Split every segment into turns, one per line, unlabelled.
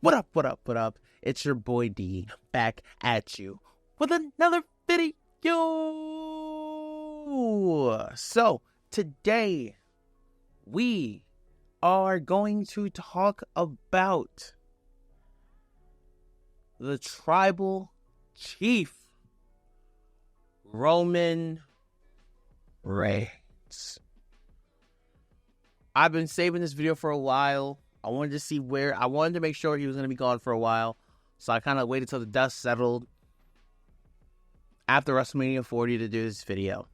What up, what up, what up? It's your boy D back at you with another video. So, today we are going to talk about the tribal chief, Roman Reigns. I've been saving this video for a while. I wanted to make sure he was going to be gone for a while. So I kind of waited till the dust settled after WrestleMania 40 to do this video.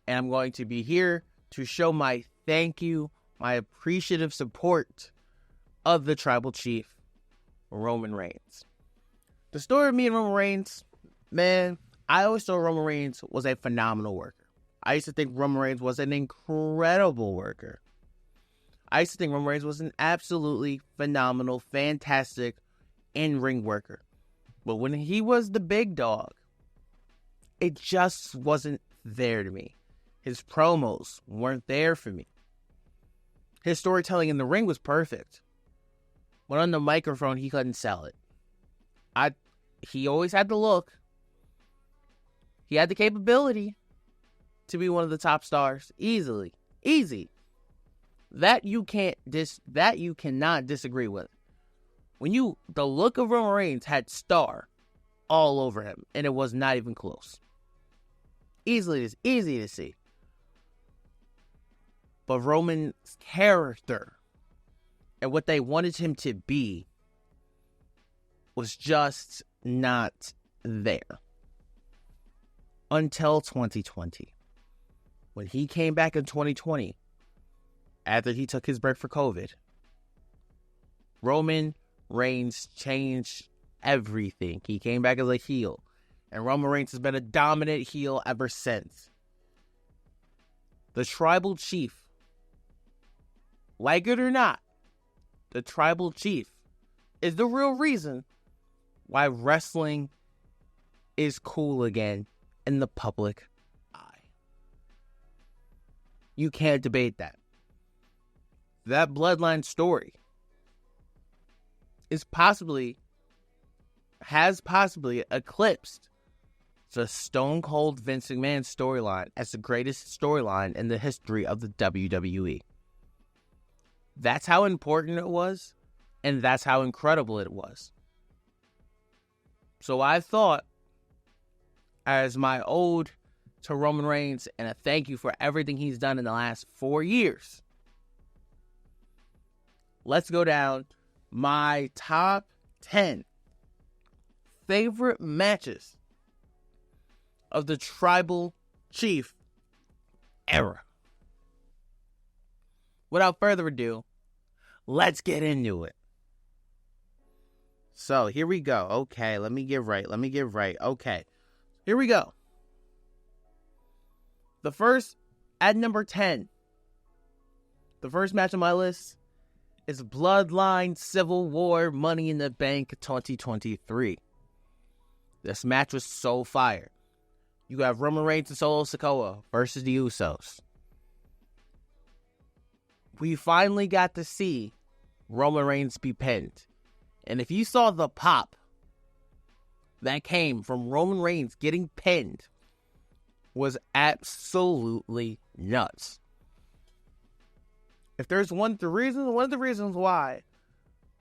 And I'm going to be here to show my thank you, my appreciative support of the tribal chief, Roman Reigns. The story of me and Roman Reigns, man, I always thought Roman Reigns was a phenomenal worker. I used to think Roman Reigns was an incredible worker. I used to think Roman Reigns was an absolutely phenomenal, fantastic in-ring worker. But when he was the big dog, it just wasn't there to me. His promos weren't there for me. His storytelling in the ring was perfect. But on the microphone, he couldn't sell it. He always had the look. He had the capability to be one of the top stars. Easily. Easy. That you cannot disagree with. The look of Roman Reigns had star all over him, and it was not even close. Easy to see. But Roman's character and what they wanted him to be was just not there. Until 2020. When he came back in 2020, after he took his break for COVID, Roman Reigns changed everything. He came back as a heel. And Roman Reigns has been a dominant heel ever since. The tribal chief, like it or not, the tribal chief is the real reason why wrestling is cool again in the public eye. You can't debate that. That bloodline story has possibly eclipsed the Stone Cold Vince McMahon storyline as the greatest storyline in the history of the WWE. That's how important it was, and that's how incredible it was. So I thought, as my ode to Roman Reigns and a thank you for everything he's done in the last 4 years, let's go down my top 10 favorite matches of the tribal chief era. Without further ado, let's get into it. So, here we go. Okay, let me get right. Okay, here we go. The first, at number 10, the first match on my list is Bloodline Civil War Money in the Bank 2023. This match was so fire. You have Roman Reigns and Solo Sikoa versus the Usos. We finally got to see Roman Reigns be pinned. And if you saw the pop that came from Roman Reigns getting pinned, was absolutely nuts. If there's one of the reasons why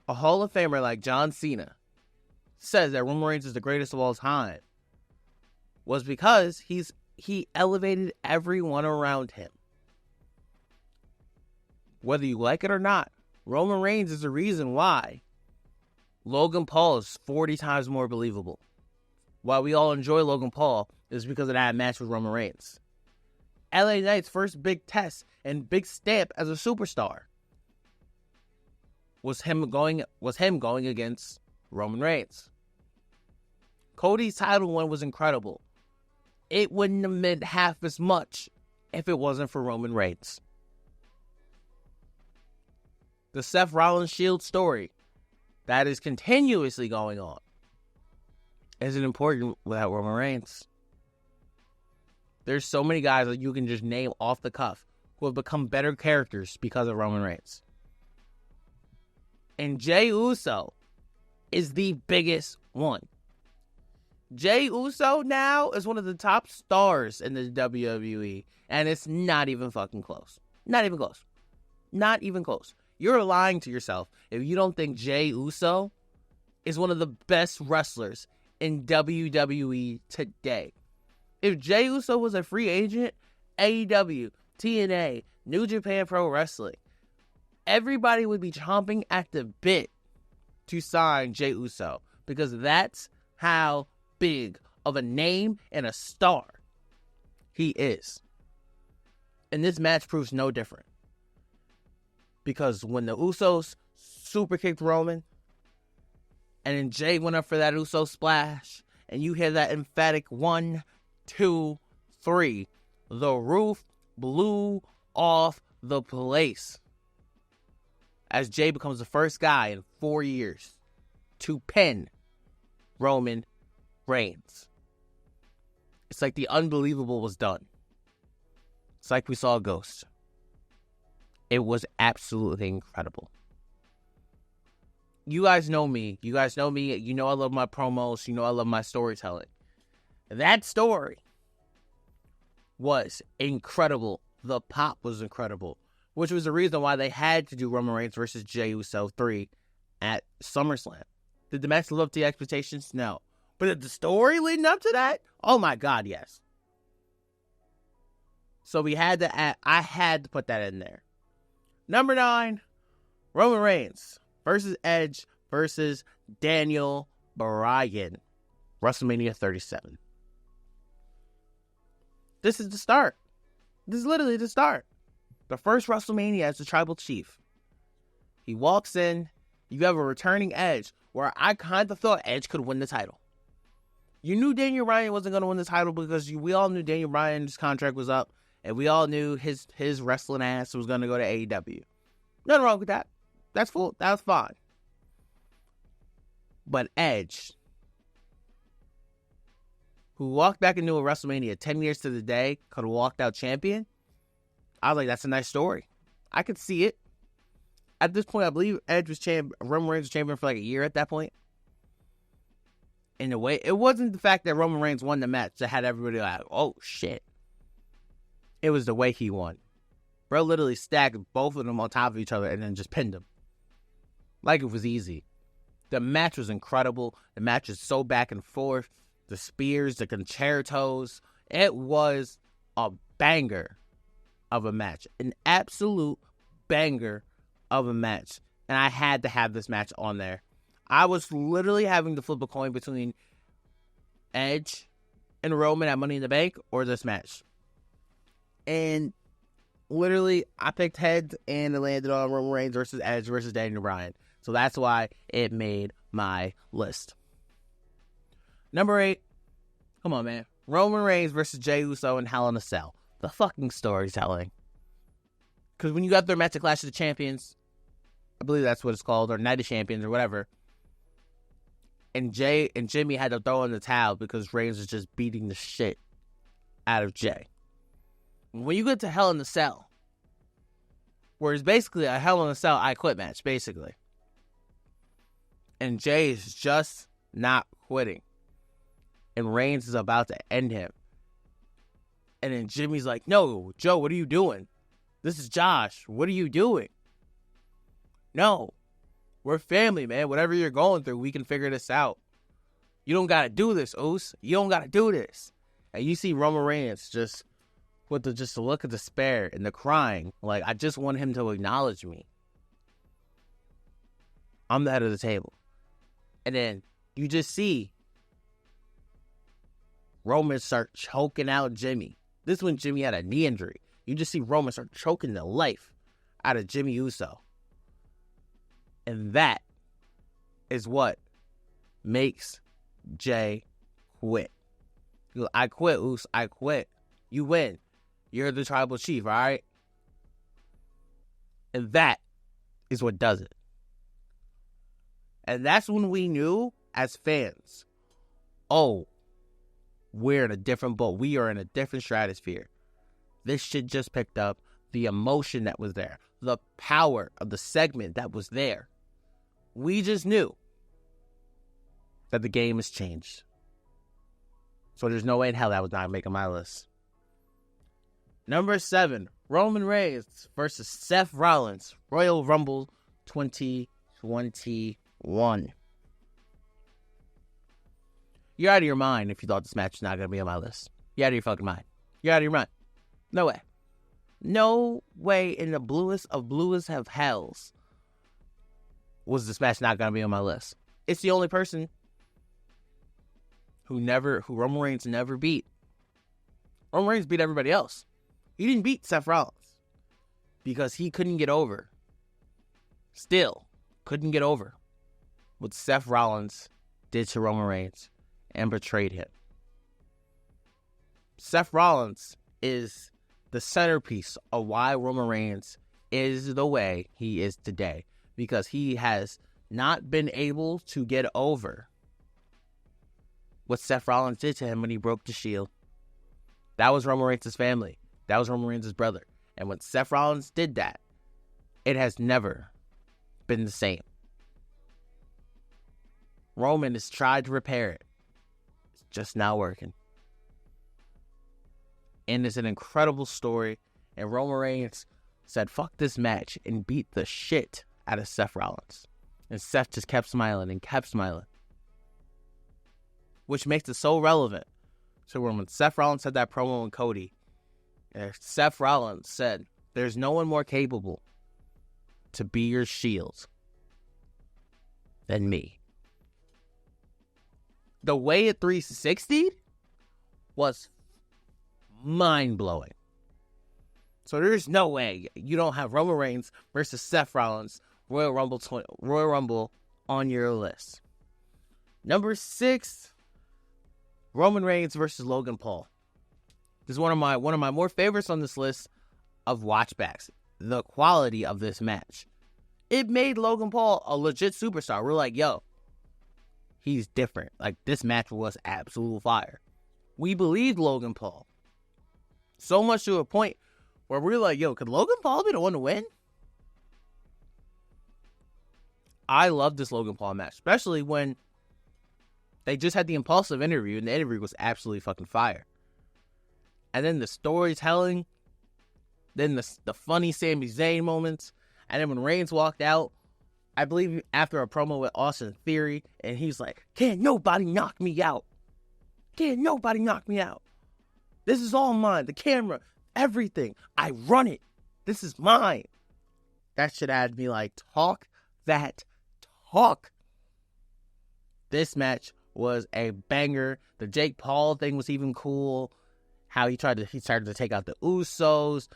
a Hall of Famer like John Cena says that Roman Reigns is the greatest of all time was because he elevated everyone around him. Whether you like it or not, Roman Reigns is the reason why Logan Paul is 40 times more believable. Why we all enjoy Logan Paul is because of that match with Roman Reigns. LA Knight's first big test and big stamp as a superstar was him going against Roman Reigns. Cody's title win was incredible. It wouldn't have meant half as much if it wasn't for Roman Reigns. The Seth Rollins Shield story that is continuously going on isn't important without Roman Reigns. There's so many guys that you can just name off the cuff who have become better characters because of Roman Reigns. And Jey Uso is the biggest one. Jey Uso now is one of the top stars in the WWE, and it's not even fucking close. Not even close. Not even close. You're lying to yourself if you don't think Jey Uso is one of the best wrestlers in WWE today. If Jey Uso was a free agent, AEW, TNA, New Japan Pro Wrestling, everybody would be chomping at the bit to sign Jey Uso, because that's how big of a name and a star he is. And this match proves no different. Because when the Usos super kicked Roman, and then Jey went up for that Uso splash, and you hear that emphatic 1, 2, 3, the roof blew off the place. As Jey becomes the first guy in 4 years to pin Roman Reigns. It's like the unbelievable was done. It's like we saw a ghost. It was absolutely incredible. You guys know me. You know I love my promos. You know I love my storytelling. That story was incredible. The pop was incredible, which was the reason why they had to do Roman Reigns versus Jey Uso 3 at SummerSlam. Did the match live up to the expectations? No. But did the story leading up to that? Oh my God, yes. So I had to put that in there. Number 9, Roman Reigns versus Edge versus Daniel Bryan. WrestleMania 37. This is the start. This is literally the start. The first WrestleMania as the Tribal Chief. He walks in. You have a returning Edge, where I kind of thought Edge could win the title. You knew Daniel Bryan wasn't going to win the title because we all knew Daniel Bryan's contract was up, and we all knew his wrestling ass was going to go to AEW. Nothing wrong with that. That's cool. That was fine. But Edge, who walked back into a WrestleMania 10 years to the day, could have walked out champion. I was like, that's a nice story. I could see it. At this point, I believe Roman Reigns was champion for like a year at that point. In a way, it wasn't the fact that Roman Reigns won the match that had everybody like, oh shit. It was the way he won. Bro literally stacked both of them on top of each other and then just pinned them. Like it was easy. The match was incredible. The match was so back and forth. The spears, the concertos. It was a banger of a match. An absolute banger of a match. And I had to have this match on there. I was literally having to flip a coin between Edge and Roman at Money in the Bank or this match. And literally, I picked heads and it landed on Roman Reigns versus Edge versus Daniel Bryan. So that's why it made my list. Number 8. Come on, man. Roman Reigns versus Jey Uso in Hell in a Cell. The fucking storytelling. Because when you got their match at Clash of the Champions, I believe that's what it's called, or Night of Champions or whatever, and Jey and Jimmy had to throw in the towel because Reigns was just beating the shit out of Jey. When you get to Hell in a Cell, where it's basically a Hell in a Cell I Quit match, basically, and Jey is just not quitting, and Reigns is about to end him, and then Jimmy's like, no, Joe, what are you doing? This is Josh. What are you doing? No. We're family, man. Whatever you're going through, we can figure this out. You don't got to do this, Oos. You don't got to do this. And you see Roman Reigns just with the look of despair and the crying. Like, I just want him to acknowledge me. I'm the head of the table. And then you just see Roman start choking out Jimmy. This is when Jimmy had a knee injury. You just see Roman start choking the life out of Jimmy Uso. And that is what makes Jey quit. I quit, Uso. I quit. You win. You're the tribal chief, all right? And that is what does it. And that's when we knew, as fans, oh, we're in a different boat. We are in a different stratosphere. This shit just picked up. The emotion that was there. The power of the segment that was there We just knew that the game has changed. So there's no way in hell that was not making my list. Number 7, Roman Reigns versus Seth Rollins, Royal Rumble 2021. You're out of your mind if you thought this match was not going to be on my list. You're out of your fucking mind. You're out of your mind. No way. No way in the bluest of hells was this match not going to be on my list. It's the only person who Roman Reigns never beat. Roman Reigns beat everybody else. He didn't beat Seth Rollins because he couldn't get over. Still couldn't get over what Seth Rollins did to Roman Reigns and betrayed him. Seth Rollins is the centerpiece of why Roman Reigns is the way he is today, because he has not been able to get over what Seth Rollins did to him when he broke the Shield. That was Roman Reigns' family. That was Roman Reigns' brother. And when Seth Rollins did that, it has never been the same. Roman has tried to repair it. It's just not working. And it's an incredible story. And Roman Reigns said, fuck this match, and beat the shit out of Seth Rollins. And Seth just kept smiling and kept smiling. Which makes it so relevant. So when Seth Rollins had that promo with Cody, Seth Rollins said, there's no one more capable to be your shield than me. The way it 360'd was mind-blowing. So there's no way you don't have Roman Reigns versus Seth Rollins Royal Rumble on your list. Number 6, Roman Reigns versus Logan Paul. This is one of my more favorites on this list of watchbacks. The quality of this match. It made Logan Paul a legit superstar. We're like, yo, he's different. Like, this match was absolute fire. We believed Logan Paul. So much to a point where we're like, yo, could Logan Paul be the one to win? I love this Logan Paul match, especially when they just had the impulsive interview, and the interview was absolutely fucking fire. And then the storytelling, then the funny Sami Zayn moments, and then when Reigns walked out, I believe after a promo with Austin Theory, and he's like, can't nobody knock me out. Can't nobody knock me out. This is all mine. The camera, everything. I run it. This is mine. That shit had me like, talk that talk. This match was a banger. The Jake Paul thing was even cool. How he started to take out the Usos.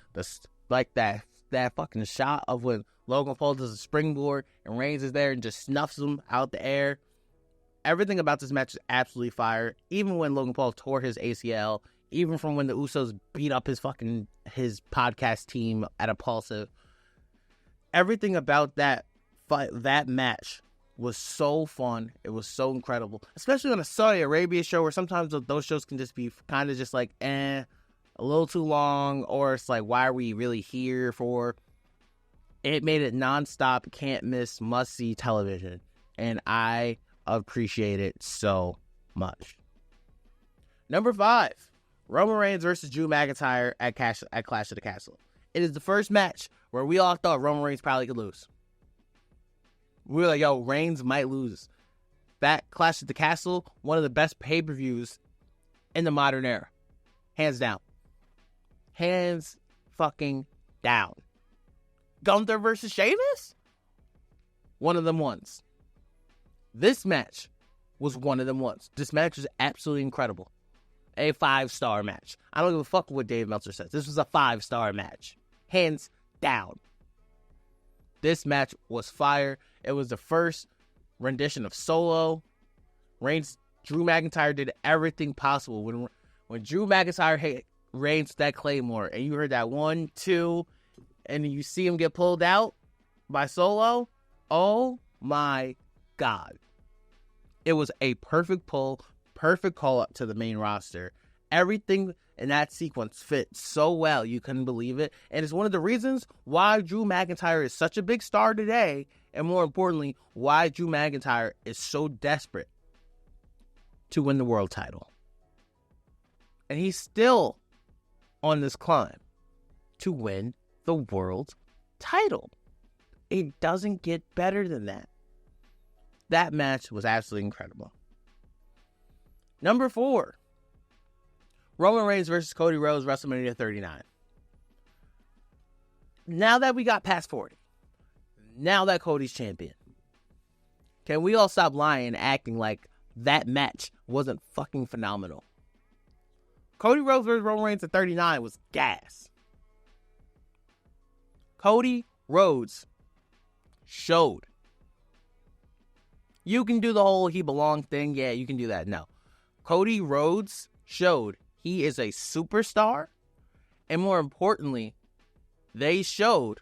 That fucking shot of when Logan Paul does a springboard and Reigns is there and just snuffs him out the air. Everything about this match is absolutely fire. Even when Logan Paul tore his ACL, even from when the Usos beat up his podcast team at Impulsive. Everything about that match was so fun. It was so incredible, especially on a Saudi Arabia show where sometimes those shows can just be kind of just like, a little too long, or it's like, why are we really here for? It made it nonstop, can't miss, must-see television, and I appreciate it so much. Number 5, Roman Reigns versus Drew McIntyre at Clash of the Castle. It is the first match where we all thought Roman Reigns probably could lose. We were like, yo, Reigns might lose. That Clash of the Castle, one of the best pay-per-views in the modern era. Hands down. Hands fucking down. Gunther versus Sheamus? One of them ones. This match was one of them ones. This match was absolutely incredible. A 5-star match. I don't give a fuck what Dave Meltzer says. This was a 5-star match. Hands down. This match was fire. It was the first rendition of Solo. Drew McIntyre did everything possible. When Drew McIntyre hit Reigns with that Claymore, and you heard that 1, 2, and you see him get pulled out by Solo, oh my God. It was a perfect pull, perfect call up to the main roster, Everything in that sequence fit so well, you couldn't believe it. And it's one of the reasons why Drew McIntyre is such a big star today, and more importantly, why Drew McIntyre is so desperate to win the world title. And he's still on this climb to win the world title. It doesn't get better than that. That match was absolutely incredible. Number 4. Roman Reigns versus Cody Rhodes, WrestleMania 39. Now that we got past 40, now that Cody's champion, can we all stop lying and acting like that match wasn't fucking phenomenal? Cody Rhodes versus Roman Reigns at 39 was gas. Cody Rhodes showed. You can do the whole he belonged thing. Yeah, you can do that. No. Cody Rhodes showed he is a superstar, and more importantly, they showed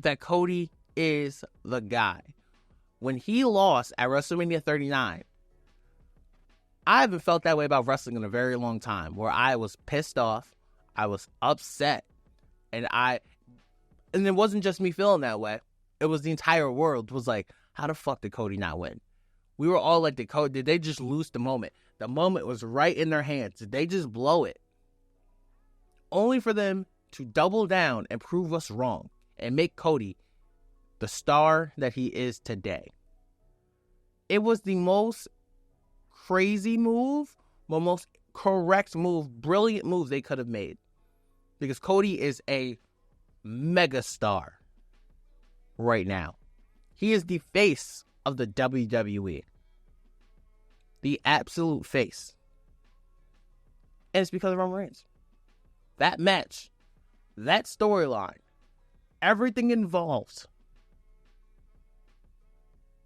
that Cody is the guy. When he lost at WrestleMania 39, I haven't felt that way about wrestling in a very long time, where I was pissed off, I was upset, and it wasn't just me feeling that way. It was the entire world was like, how the fuck did Cody not win? We were all like, did they just lose the moment? The moment was right in their hands. Did they just blow it? Only for them to double down and prove us wrong and make Cody the star that he is today. It was the most crazy move, the most correct move, brilliant move they could have made. Because Cody is a mega star right now. He is the face of the WWE. The absolute face. And it's because of Roman Reigns. That match, that storyline, everything involved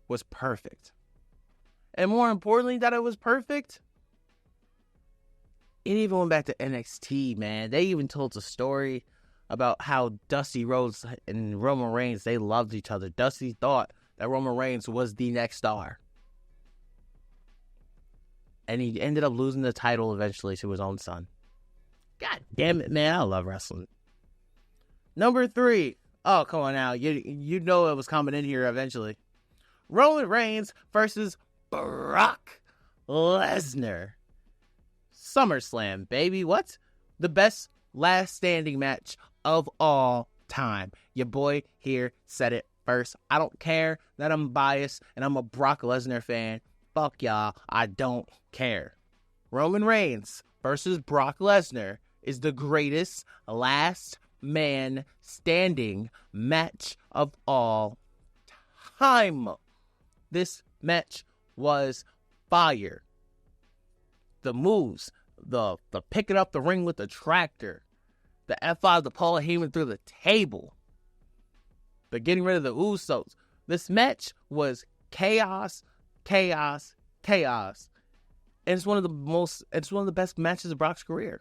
was perfect. And more importantly that it was perfect, it even went back to NXT, man. They even told a story about how Dusty Rhodes and Roman Reigns, they loved each other. Dusty thought that Roman Reigns was the next star. And he ended up losing the title eventually to his own son. God damn it, man. I love wrestling. Number 3. Oh, come on now. You know it was coming in here eventually. Roman Reigns versus Brock Lesnar. SummerSlam, baby. What? The best last standing match of all time. Your boy here said it first. I don't care that I'm biased and I'm a Brock Lesnar fan. Fuck y'all. I don't care. Roman Reigns versus Brock Lesnar is the greatest last man standing match of all time. This match was fire. The moves, the picking up the ring with the tractor, the F5 to Paul Heyman through the table, the getting rid of the Usos. This match was chaos. And it's one of the best matches of Brock's career.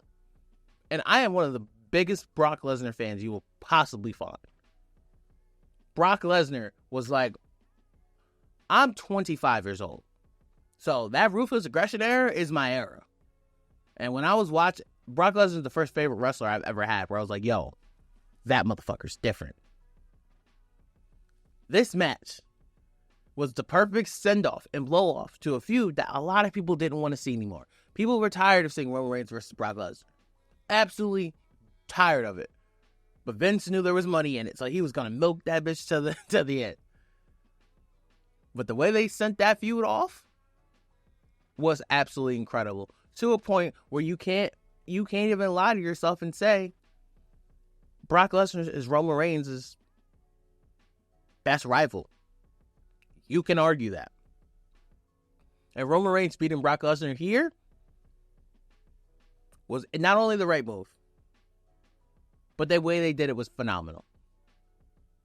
And I am one of the biggest Brock Lesnar fans you will possibly find. Brock Lesnar was like, I'm 25 years old. So that Ruthless Aggression era is my era. And when I was watching, Brock Lesnar is the first favorite wrestler I've ever had, where I was like, yo, that motherfucker's different. This match was the perfect send-off and blow-off to a feud that a lot of people didn't want to see anymore. People were tired of seeing Roman Reigns versus Brock Lesnar. Absolutely tired of it. But Vince knew there was money in it, so he was going to milk that bitch to the end. But the way they sent that feud off was absolutely incredible. To a point where you can't even lie to yourself and say Brock Lesnar is Roman Reigns' best rival. You can argue that. And Roman Reigns beating Brock Lesnar here was not only the right move, but the way they did it was phenomenal.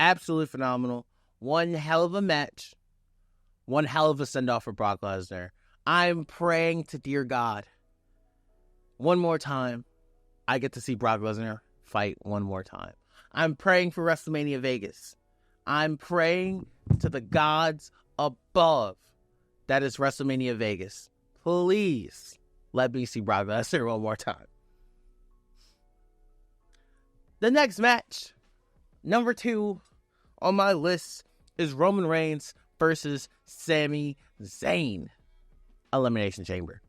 Absolutely phenomenal. One hell of a match. One hell of a send-off for Brock Lesnar. I'm praying to dear God, one more time, I get to see Brock Lesnar fight one more time. I'm praying for WrestleMania Vegas. I'm praying to the gods above that is WrestleMania Vegas. Please, Let me see Brock Lesnar one more time. The next match, number 2 on my list, is Roman Reigns versus Sami Zayn. Elimination Chamber.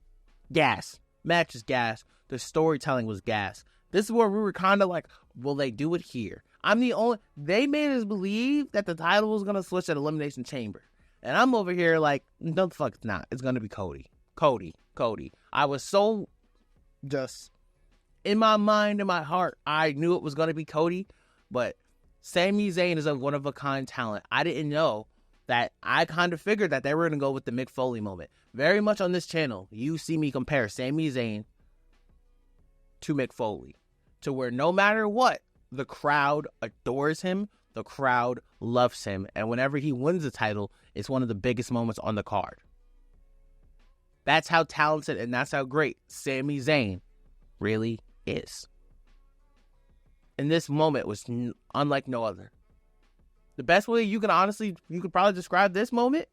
Gas. Match is gas. The storytelling was gas. This is where we were kind of like, will they do it here? They made us believe that the title was going to switch at Elimination Chamber. And I'm over here like, no, the fuck it's not. It's going to be Cody. Cody. I was so just, in my mind, in my heart, I knew it was going to be Cody. But Sami Zayn is a one-of-a-kind talent. I didn't know that. I kind of figured that they were going to go with the Mick Foley moment. Very much on this channel, you see me compare Sami Zayn to Mick Foley. To where no matter what, the crowd adores him, the crowd loves him, and whenever he wins the title, it's one of the biggest moments on the card. That's how talented and that's how great Sami Zayn really is. And this moment was unlike no other. The best way you could probably describe this moment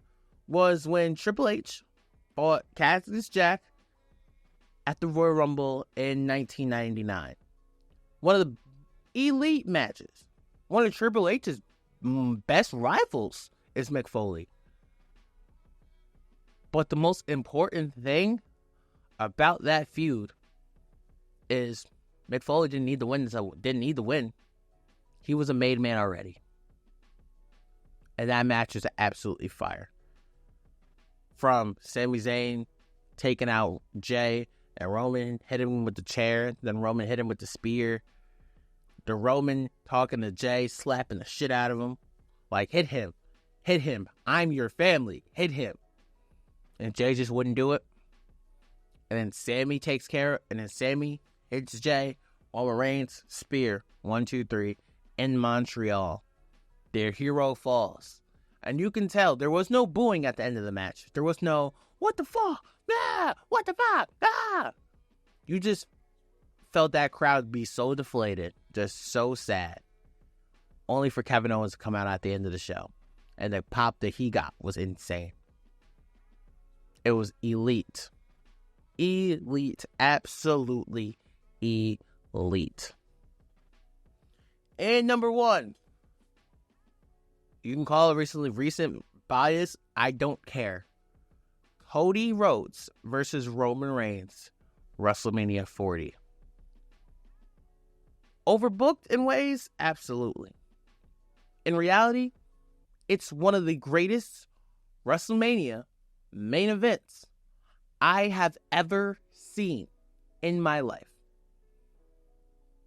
was when Triple H fought Cactus Jack at the Royal Rumble in 1999. One of the elite matches. One of Triple H's best rivals is Mick Foley. But the most important thing about that feud is Mick Foley didn't need the win. He was a made man already. And that match was absolutely fire. From Sami Zayn taking out Jay and Roman hit him with the chair, then Roman hit him with the spear. The Roman talking to Jay, slapping the shit out of him. Like, hit him. I'm your family. Hit him. And Jay just wouldn't do it. And then Sammy takes care of it. And then Sammy hits Jay. Roman Reigns, spear. 1, 2, 3. In Montreal. Their hero falls. And you can tell there was no booing at the end of the match. There was no, what the fuck? Ah! What the fuck? Ah! You just felt that crowd be so deflated. Just so sad. Only for Kevin Owens to come out at the end of the show. And the pop that he got was insane. It was elite. Elite. Absolutely elite. And number 1. You can call it recent bias. I don't care. Cody Rhodes versus Roman Reigns. WrestleMania 40. Overbooked in ways? Absolutely. In reality, it's one of the greatest WrestleMania main events I have ever seen in my life.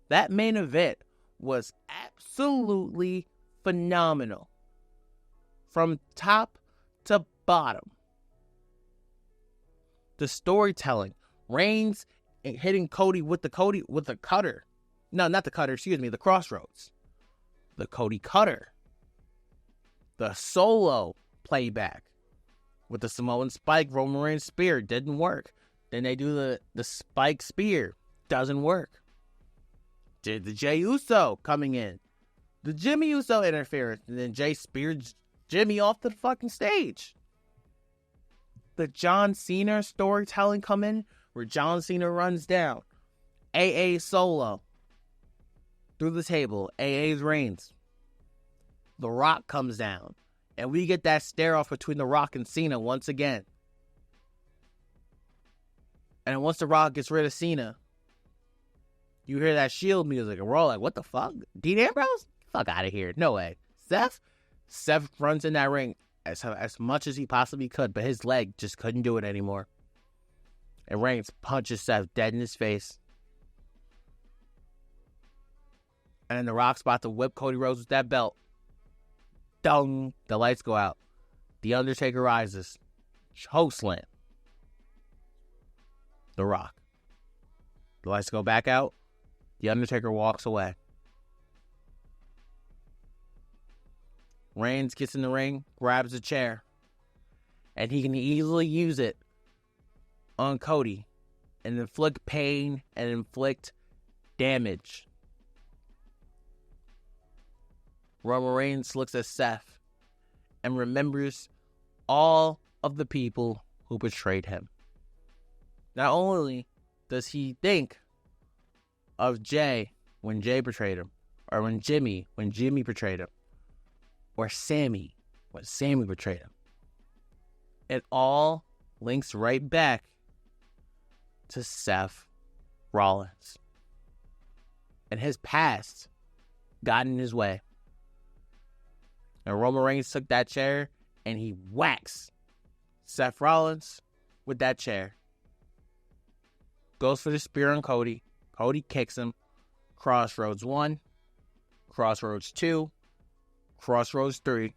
That main event was absolutely phenomenal. From top to bottom. The storytelling. Reigns hitting Cody with the cutter. No, not the cutter, the crossroads. The Cody cutter. The solo playback. With the Samoan spike, Roman Reigns spear. Didn't work. Then they do the spike spear. Doesn't work. Did the Jey Uso coming in. The Jimmy Uso interference. And then Jey speared Jimmy off the fucking stage. The John Cena storytelling come in. Where John Cena runs down. AA solo. Through the table. AA's Reigns. The Rock comes down. And we get that stare off between The Rock and Cena once again. And once The Rock gets rid of Cena, you hear that Shield music, and we're all like, what the fuck? Dean Ambrose? Fuck out of here. No way. Seth runs in that ring as much as he possibly could, but his leg just couldn't do it anymore. And Reigns punches Seth dead in his face. And then The Rock's about to whip Cody Rhodes with that belt. Dung. The lights go out. The Undertaker rises. Choke slam. The Rock. The lights go back out. The Undertaker walks away. Reigns gets in the ring, grabs a chair, and he can easily use it on Cody and inflict pain and inflict damage. Roman Reigns looks at Seth and remembers all of the people who betrayed him. Not only does he think of Jay when Jay betrayed him, or when Jimmy betrayed him, or Sammy when Sammy betrayed him, it all links right back to Seth Rollins. And his past got in his way. And Roman Reigns took that chair and he whacks Seth Rollins with that chair. Goes for the spear on Cody. Cody kicks him. Crossroads 1. Crossroads 2. Crossroads 3.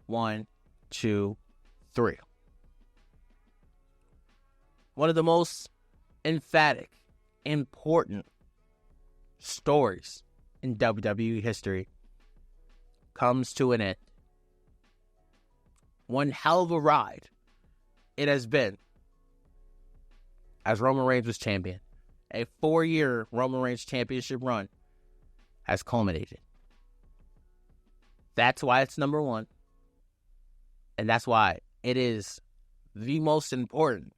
1, 2, 3. One of the most emphatic, important stories in WWE history comes to an end. One hell of a ride it has been as Roman Reigns was champion. A 4-year Roman Reigns championship run has culminated. That's why it's number one. And that's why it is the most important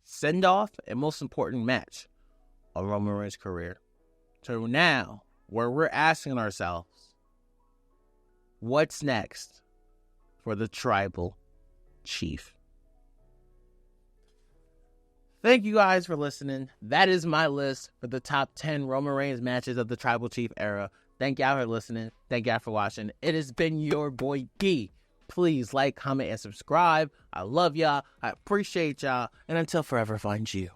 send-off and most important match of Roman Reigns' career. So now, where we're asking ourselves, what's next for the Tribal Chief? Thank you guys for listening. That is my list for the top 10 Roman Reigns matches of the Tribal Chief era. Thank y'all for listening. Thank y'all for watching. It has been your boy Gee. Please like, comment, and subscribe. I love y'all. I appreciate y'all. And until forever finds you.